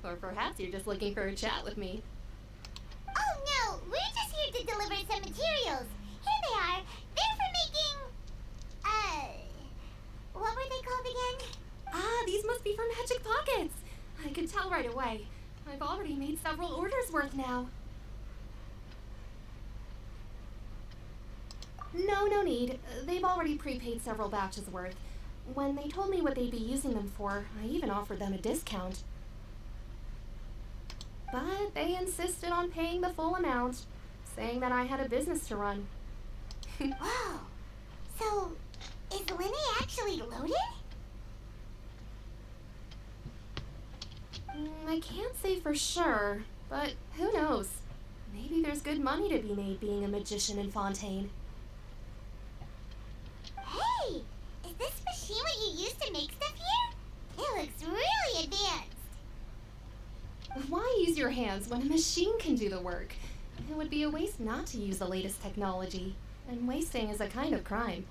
Or perhaps you're just looking for a chat with me. Oh no, we're just here to deliver some materials. Here they are. They're for making... what were they called again? Ah, these must be for magic pockets. I could tell right away. I've already made several orders worth now. No need. They've already prepaid several batches worth. When they told me what they'd be using them for, I even offered them a discount. But they insisted on paying the full amount, saying that I had a business to run. Whoa. So, is Linne actually loaded? I can't say for sure, but who knows? Maybe there's good money to be made being a magician in Fontain. Hey! Is this machine what you use to make stuff here? It looks really advanced. Why use your hands when a machine can do the work? It would be a waste not to use the latest technology, and wasting is a kind of crime.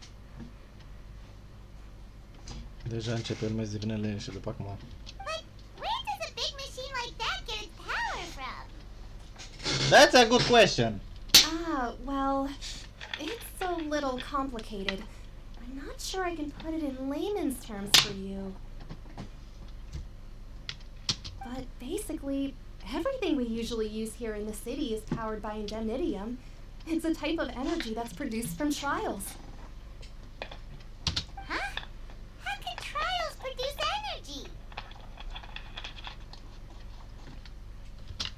Deja începe urmezi vinele și după acum. But where does a big machine like that get its power from? That's a good question. Well, it's a little complicated. I'm not sure I can put it in layman's terms for you. But basically, everything we usually use here in the city is powered by indemnitium. It's a type of energy that's produced from trials. Huh? How can trials produce energy?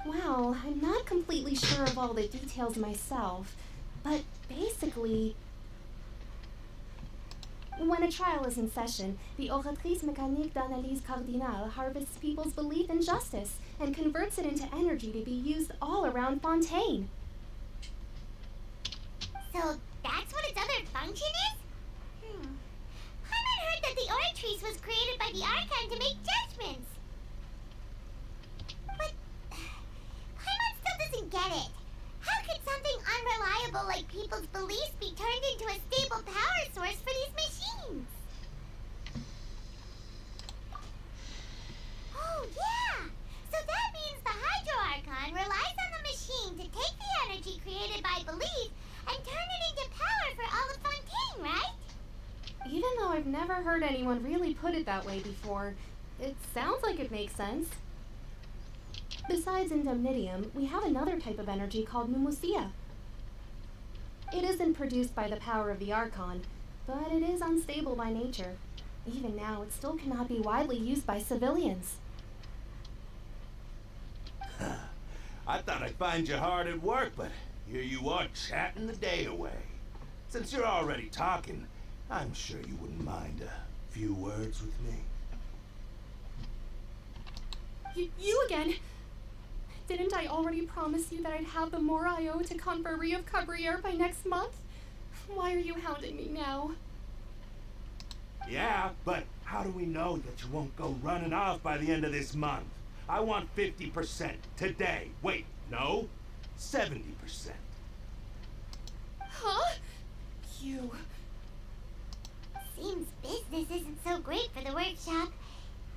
Well, I'm not completely sure of all the details myself, but basically, when a trial is in session, the oratrice mécanique d'analyse cardinale harvests people's belief in justice and converts it into energy to be used all around Fontaine. So that's what its other function is? Paimon heard that the oratrice was created by the Archon to make judgments. But Paimon still doesn't get it. How could something unreliable like people's beliefs be turned into a stable power source for these machines? Oh, yeah! So that means the Hydro Archon relies on the machine to take the energy created by belief and turn it into power for all of Fontaine, right? Even though I've never heard anyone really put it that way before, it sounds like it makes sense. Besides indemnitium, we have another type of energy called mumusia. It isn't produced by the power of the Archon, but it is unstable by nature. Even now, it still cannot be widely used by civilians. I thought I'd find you hard at work, but here you are chatting the day away. Since you're already talking, I'm sure you wouldn't mind a few words with me. You again? Didn't I already promise you that I'd have the more I owe to Confrérie of Cabriere by next month? Why are you hounding me now? Yeah, but how do we know that you won't go running off by the end of this month? I want 50% today. Wait, no, 70%. Huh? You... Seems business isn't so great for the workshop.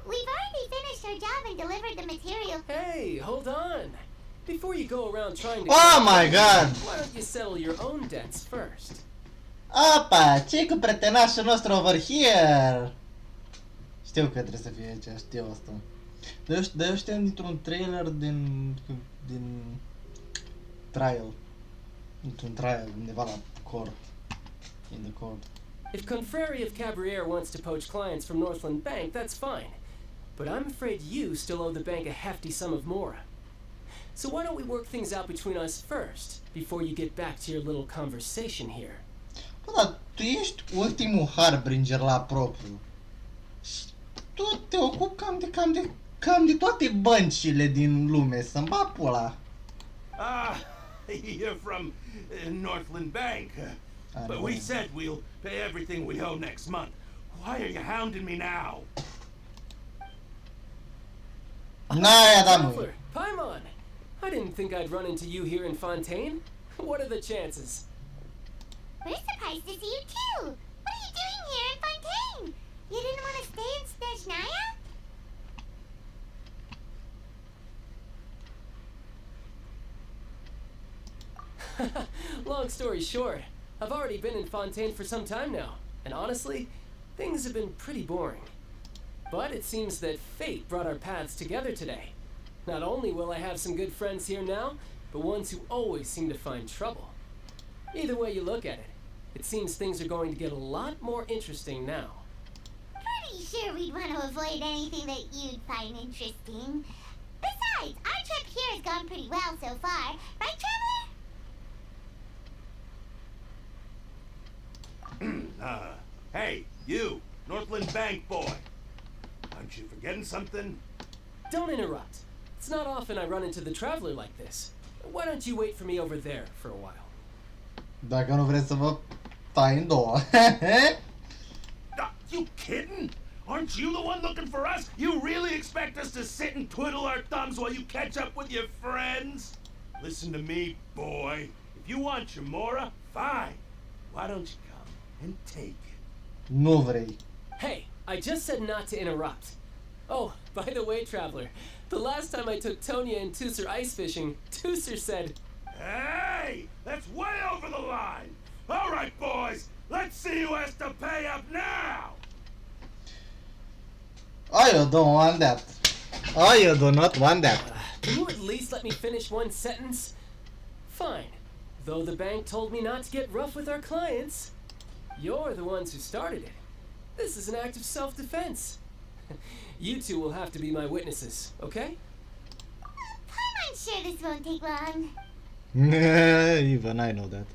We've already finished our job and delivered the material. Hey, hold on. Before you go around trying to... Oh my god! Why don't you settle your own debts first? Apa, ce cu prietenașul nostru over here? Știu că trebuie să fie aici, știu asta. Dar eu știam dintr-un trailer din trial. Dintr-un trial, undeva la court. In the court. If Confrérie of Cabriere wants to poach clients from Northland Bank, that's fine. But I'm afraid you still owe the bank a hefty sum of mora. So why don't we work things out between us first, before you get back to your little conversation here? Bă, dar tu ești ultimul harbinger la propriu. Și tu te ocupi cam de toate băncile din lume, să-mi bat pula. Ah, you're from Northland Bank. But we said we'll pay everything we owe next month. Why are you hounding me now? N-aia da mâini. Traveler, Paimon! I didn't think I'd run into you here in Fontaine. What are the chances? We're surprised to see you too. What are you doing here in Fontaine? You didn't want to stay in Snezhnaya? Long story short, I've already been in Fontaine for some time now, and honestly, things have been pretty boring. But it seems that fate brought our paths together today. Not only will I have some good friends here now, but ones who always seem to find trouble. Either way you look at it, it seems things are going to get a lot more interesting now. Pretty sure we'd want to avoid anything that you'd find interesting. Besides, our trip here has gone pretty well so far. Right, Traveler? Hey, you, Northland Bank boy. Aren't you forgetting something? Don't interrupt. It's not often I run into the Traveler like this. Why don't you wait for me over there for a while? Dacă nu vreți să vă tai în două. You kidding? Aren't you the one looking for us? You really expect us to sit and twiddle our thumbs while you catch up with your friends? Listen to me, boy. If you want Shamora, fine. Why don't you come and take it? Nu vrei. Hey, I just said not to interrupt. Oh, by the way, Traveler, the last time I took Tonya and Tooser ice fishing, Tooser said, Hey! That's way over the line! All right, boys! Let's see who has to pay up now! I don't want that. I do not want that. Can you at least let me finish one sentence? Fine. Though the bank told me not to get rough with our clients, you're the ones who started it. This is an act of self-defense. You two will have to be my witnesses, okay? I'm sure this won't take long. Even I know that.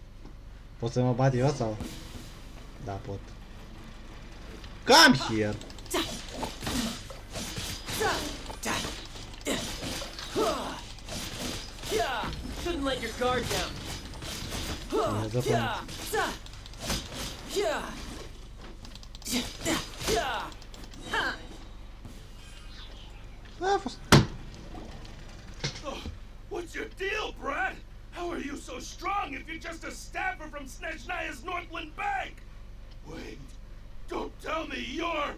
Pot să mă bat eu sau? Da, pot. Come here! Shouldn't let your guard down. A fost. What's your deal, Brad? How are you so strong if you're just a staffer from Snezhnaya's Northland Bank? Wait, don't tell me you're...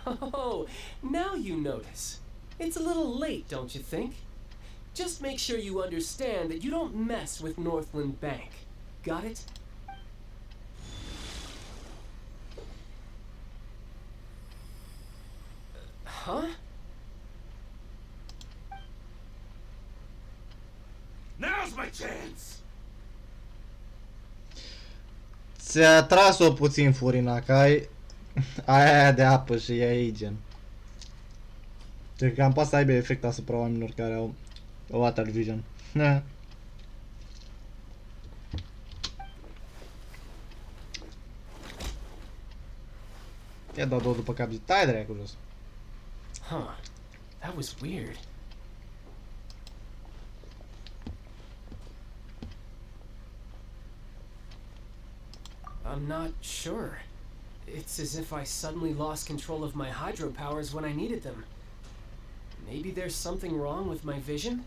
Oh, now you notice. It's a little late, don't you think? Just make sure you understand that you don't mess with Northland Bank. Got it? Huh? Now's my chance! Ți-a tras-o puțin furina, că ai aia de apă și e aici gen. Cred că am pas să aibă efect asupra oamenilor care au water vision. Ia dau două după cap, tai dracu jos. Huh. That was weird. I'm not sure. It's as if I suddenly lost control of my hydro powers when I needed them. Maybe there's something wrong with my vision?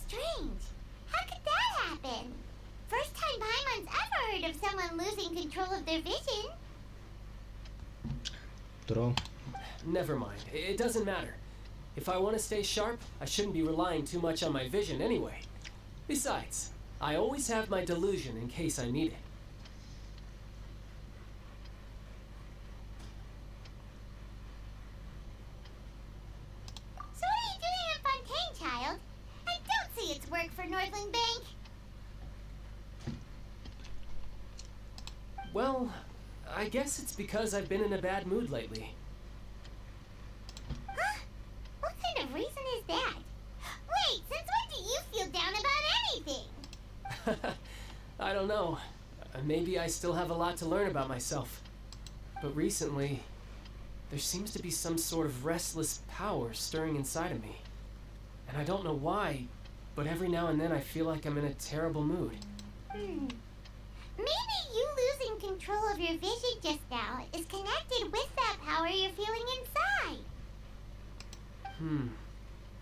Strange. How could that happen? First time Paimon's ever heard of someone losing control of their vision. True. Never mind. It doesn't matter. If I want to stay sharp, I shouldn't be relying too much on my vision anyway. Besides, I always have my delusion in case I need it. So what are you doing in Fontaine, child? I don't see it's work for Northland Bank. Well, I guess it's because I've been in a bad mood lately. Huh? What kind of reason is that? Wait, since when do you feel down about anything? I don't know. Maybe I still have a lot to learn about myself. But recently, there seems to be some sort of restless power stirring inside of me. And I don't know why, but every now and then I feel like I'm in a terrible mood. Maybe you losing control of your vision just now is connected with that power you're feeling inside.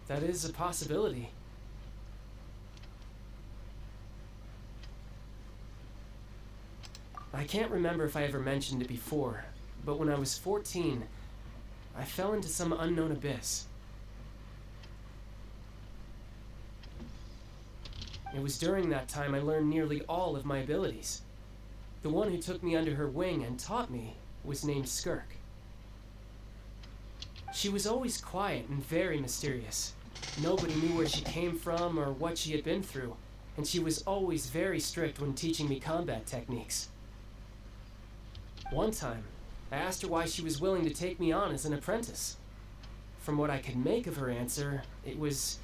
That is a possibility. I can't remember if I ever mentioned it before, but when I was 14, I fell into some unknown abyss. It was during that time I learned nearly all of my abilities. The one who took me under her wing and taught me was named Skirk. She was always quiet and very mysterious. Nobody knew where she came from or what she had been through, and she was always very strict when teaching me combat techniques. One time, I asked her why she was willing to take me on as an apprentice. From what I could make of her answer, it was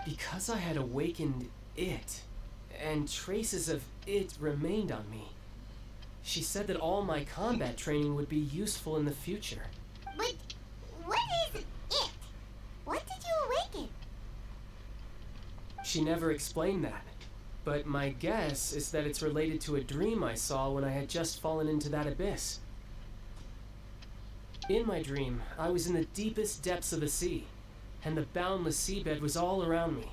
because I had awakened it, and traces of it remained on me. She said that all my combat training would be useful in the future. But what is it? What did you awaken? She never explained that, but my guess is that it's related to a dream I saw when I had just fallen into that abyss. In my dream, I was in the deepest depths of the sea, and the boundless seabed was all around me.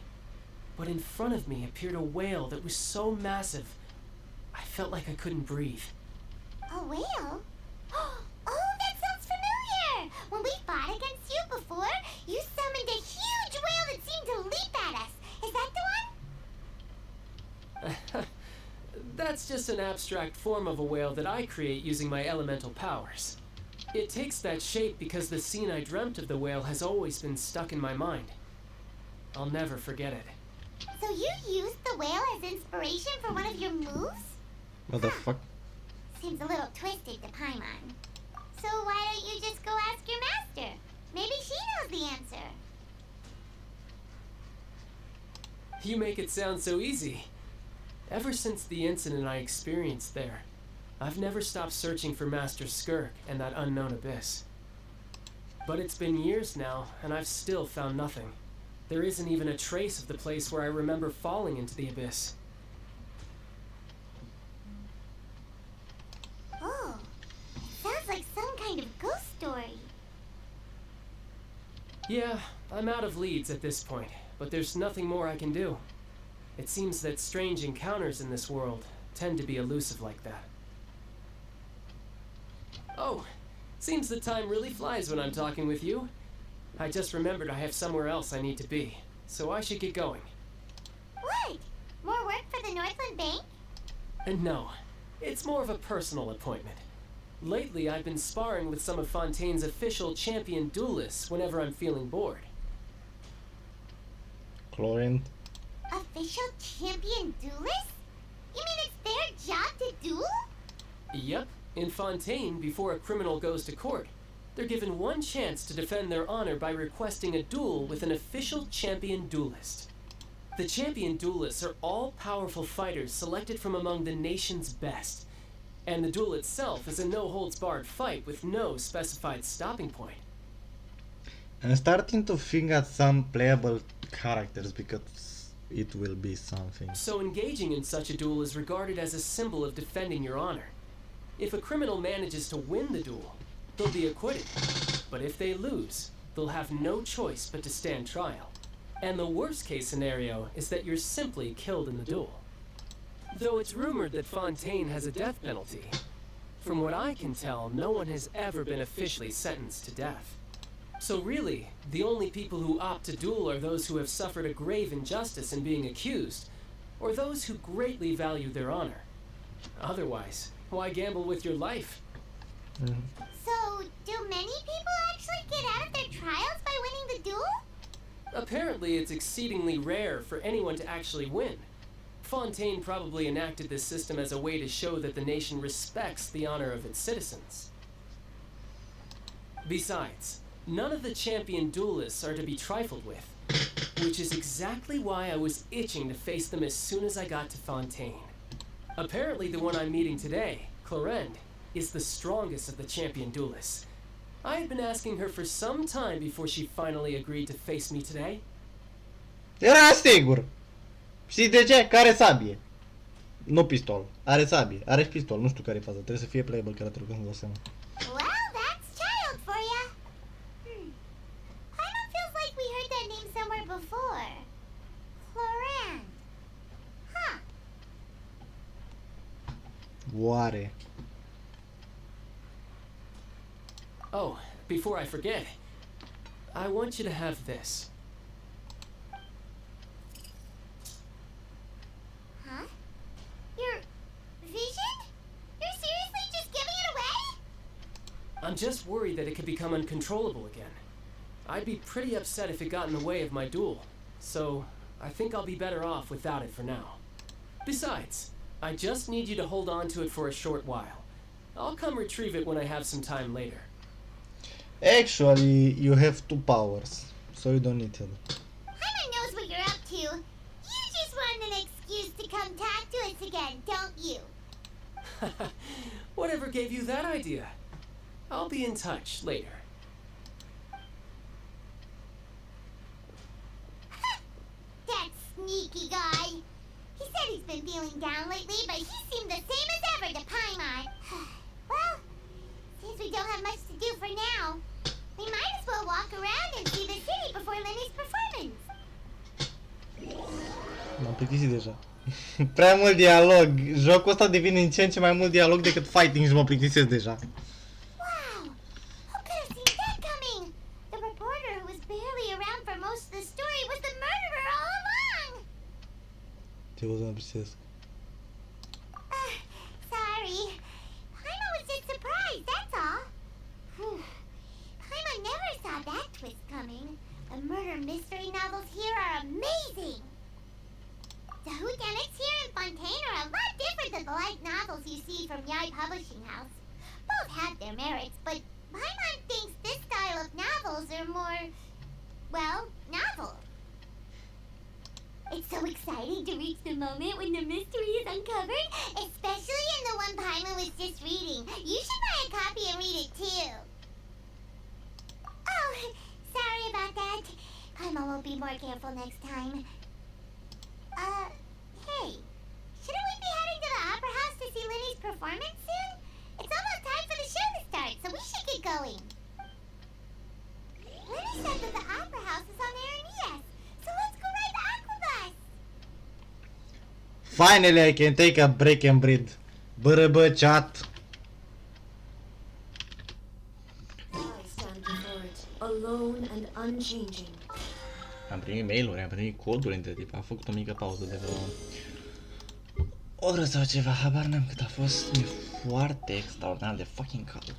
But in front of me appeared a whale that was so massive, I felt like I couldn't breathe. A whale? Oh, that sounds familiar! When we fought against you before, you summoned a huge whale that seemed to leap at us. Is that the one? That's just an abstract form of a whale that I create using my elemental powers. It takes that shape because the scene I dreamt of the whale has always been stuck in my mind. I'll never forget it. So you used the whale as inspiration for one of your moves? What the fuck? Seems a little twisted to Paimon. So why don't you just go ask your master? Maybe she knows the answer. You make it sound so easy. Ever since the incident I experienced there, I've never stopped searching for Master Skirk and that unknown abyss. But it's been years now, and I've still found nothing. There isn't even a trace of the place where I remember falling into the abyss. Oh, sounds like some kind of ghost story. Yeah, I'm out of leads at this point, but there's nothing more I can do. It seems that strange encounters in this world tend to be elusive like that. Oh, seems the time really flies when I'm talking with you. I just remembered I have somewhere else I need to be, so I should get going. What? More work for the Northland Bank? And no, it's more of a personal appointment. Lately, I've been sparring with some of Fontaine's official champion duelists whenever I'm feeling bored. Chlorine. Official champion duelist? You mean it's their job to duel? Yep, in Fontaine, before a criminal goes to court, they're given one chance to defend their honor by requesting a duel with an official champion duelist. The champion duelists are all powerful fighters selected from among the nation's best, and the duel itself is a no-holds-barred fight with no specified stopping point. I'm starting to think at some playable characters because it will be something. So engaging in such a duel is regarded as a symbol of defending your honor. If a criminal manages to win the duel, they'll be acquitted. But if they lose, they'll have no choice but to stand trial. And the worst case scenario is that you're simply killed in the duel. Though it's rumored that Fontaine has a death penalty, from what I can tell, no one has ever been officially sentenced to death. So really, the only people who opt to duel are those who have suffered a grave injustice in being accused, or those who greatly value their honor. Otherwise, why gamble with your life? So, do many people actually get out of their trials by winning the duel? Apparently, it's exceedingly rare for anyone to actually win. Fontaine probably enacted this system as a way to show that the nation respects the honor of its citizens. Besides, none of the champion duelists are to be trifled with, which is exactly why I was itching to face them as soon as I got to Fontaine. Apparently, the one I'm meeting today, Clorinde, is the strongest of the champion duelists. I had been asking her for some time before she finally agreed to face me today. Era sigur! Știi de ce? Care sabie? Nu pistol. Are sabie. Are și pistol. Nu știu care e faza. Trebuie să fie playable character când îmi dau seama. Well, that's child for ya. Paimon feels like we heard that name somewhere before. Clorinde. Huh. Oare? Oh, before I forget, I want you to have this. just worried that it could become uncontrollable again. I'd be pretty upset if it got in the way of my duel, so I think I'll be better off without it for now. Besides, I just need you to hold on to it for a short while. I'll come retrieve it when I have some time later. Actually, you have 2 powers, so you don't need it. Paimon knows what you're up to. You just want an excuse to come talk to us again, don't you? Whatever gave you that idea? I'll be in touch later. That sneaky guy. He said he's been feeling down lately, but he seemed the same as ever to Paimon. Well, since we don't have much to do for now, we might as well walk around and see the city before Lenny's performance. M-am plictisit deja. Prea mult dialog. Jocul ăsta devine în ce în ce mai mult dialog decât fighting și mă plictisesc deja. Wow! Who could have seen that coming? The reporter who was barely around for most of the story was the murderer all along! Ce o să mă plictisesc? Sorry. Paimon was just surprised, that's all. Paimon never saw that twist coming. The murder mystery novels here are amazing! The whodunits here in Fontain are a lot different than the light novels you see from Yai Publishing House. Both have their merits, but Paimon thinks this style of novels are more, well, novel. It's so exciting to reach the moment when the mystery is uncovered, especially in the one Paimon was just reading. You should buy a copy and read it too. Oh, sorry about that. Paimon will be more careful next time. Hey, shouldn't we be heading to the opera house to see Lenny's performance soon? It's almost time for the show to start, so we should get going. Lenny said that the opera house is on Aranias, so let's go ride the aquabus. Finally, I can take a break and breathe. Bă, chat. I stand before it, alone and unchanging. Am primit mail-uri, am primit coduri între timp, am făcut o mică pauză de vreo oră sau ceva, habar n-am cât a fost, e foarte extraordinar de fucking cald.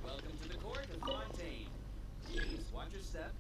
Welcome to the court of Fontain. Please watch your step.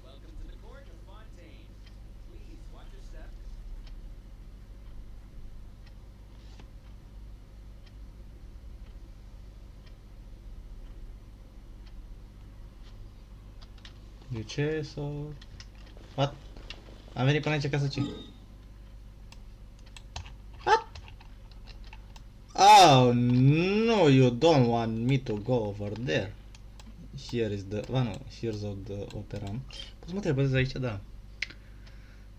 Welcome to the court of Fontain. Please watch your step. De ce să... What? Am venit până aici ca să ce? What? Oh, no, you don't want me to go over there. Here is the... Ah, nu, here's the opera. Poți să mă trepădezi aici, da.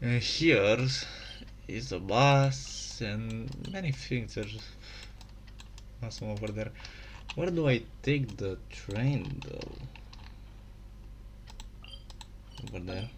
And here is the bus and many things are awesome over there. Where do I take the train though? Over there.